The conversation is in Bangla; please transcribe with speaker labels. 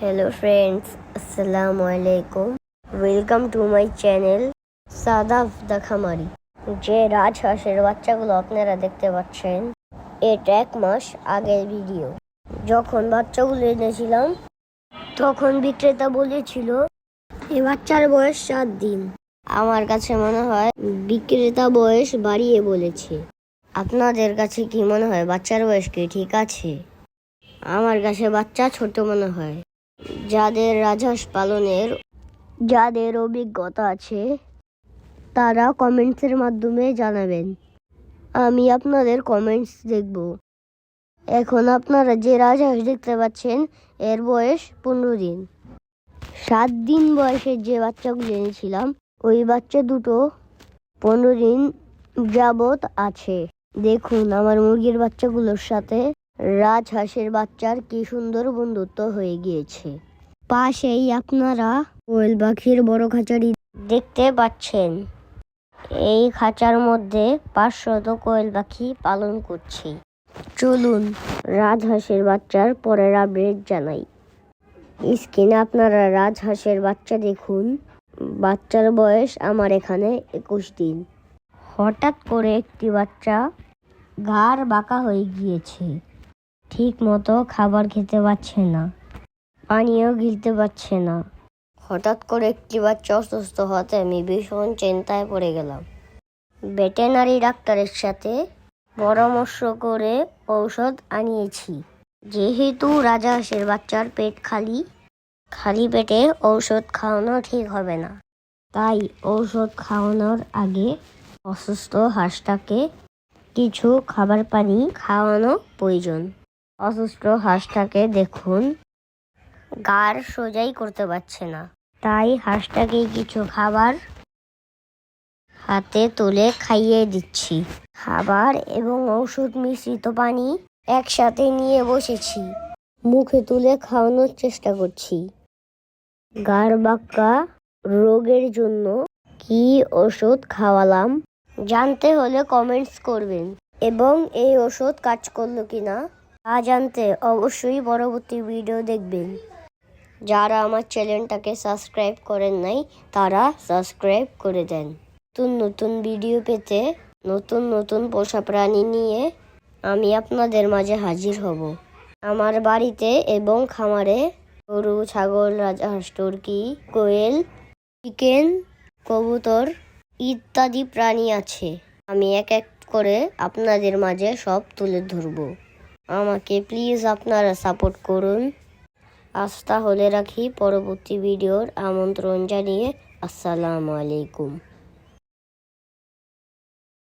Speaker 1: Hello friends, Assalamu alaikum. Welcome to my channel Sadaf the খামারি। যে রাজহাঁসের বাচ্চাগুলো আপনারা দেখতে পাচ্ছেন, এটা 1 মাস আগের ভিডিও। যখন বাচ্চাগুলো এনেছিলাম তখন বিক্রেতা বলেছিল এই বাচ্চার বয়স 7 দিন। আমার কাছে মনে হয় বিক্রেতা বয়স বাড়িয়ে বলেছে। আপনাদের কাছে কি মনে হয় বাচ্চার বয়স কি ঠিক আছে? আমার কাছে বাচ্চা ছোট মনে হয়। যাদের রাজহাঁস পালনের অভিজ্ঞতা আছে তারা কমেন্টসের মাধ্যমে জানাবেন। আমি আপনাদের কমেন্টস দেখব। এখন আপনারা যে রাজহাঁস দেখতে পাচ্ছেন এর বয়স 15 দিন। 7 দিন বয়সের যে বাচ্চাগুলো এনেছিলাম ওই বাচ্চা দুটো 15 দিন যাবত আছে। দেখুন আমার মুরগির বাচ্চাগুলোর সাথে রাজহাঁসের বাচ্চার কি সুন্দর বন্ধুত্ব হয়ে গিয়েছে। পাশেই আপনারা কোয়েল পাখির বড় খাঁচাটি দেখতে পাচ্ছেন। এই খাঁচার মধ্যে 500 কোয়েল পাখি পালন করছি। চলুন রাজহাঁসের বাচ্চার পরের আপডেট জানাই। স্ক্রিনে আপনারা রাজহাঁসের বাচ্চা দেখুন। বাচ্চার বয়স আমার এখানে 21 দিন। হঠাৎ করে একটি বাচ্চা ঘাড় বাঁকা হয়ে গিয়েছে, ঠিক মতো খাবার খেতে পারছে না, পানিও গিলতে পারছে না। হঠাৎ করে একটি বাচ্চা অসুস্থ হতে আমি ভীষণ চিন্তায় পড়ে গেলাম। ভেটেরিনারি ডাক্তারের সাথে পরামর্শ করে ঔষধ আনিয়েছি। যেহেতু রাজহাঁসের বাচ্চার পেট খালি পেটে ঔষধ খাওয়ানো ঠিক হবে না, তাই ঔষধ খাওয়ানোর আগে অসুস্থ হাঁসটাকে কিছু খাবার পানি খাওয়ানো প্রয়োজন। অসুস্থ হাঁসটাকে দেখুন ঘাড় সোজাই করতে পারছে না, তাই হাঁসটাকে কিছু খাবার হাতে তুলে খাইয়ে দিচ্ছি। খাবার এবং ঔষধ মিশ্রিত পানি একসাথে নিয়ে বসেছি, মুখে তুলে খাওয়ানোর চেষ্টা করছি। ঘাড় বাঁকা রোগের জন্য কি ওষুধ খাওয়ালাম জানতে হলে কমেন্টস করবেন, এবং এই ওষুধ কাজ করলো কিনা তা জানতে অবশ্যই পরবর্তী ভিডিও দেখবেন। যারা আমার চ্যানেলটাকে সাবস্ক্রাইব করেন নাই তারা সাবস্ক্রাইব করে দেন। নতুন ভিডিও পেতে নতুন পোষা প্রাণী নিয়ে আমি আপনাদের মাঝে হাজির হব। আমার বাড়িতে এবং খামারে গরু, ছাগল, রাজহাঁস, তুর্কি, কোয়েল, চিকেন, কবুতর ইত্যাদি প্রাণী আছে। আমি এক এক করে আপনাদের মাঝে সব তুলে ধরব। আমাকে প্লিজ আপনারা সাপোর্ট করুন। আজ তাহলে রাখি, পরবর্তী ভিডিওর আমন্ত্রণ জানিয়ে আসসালামু আলাইকুম।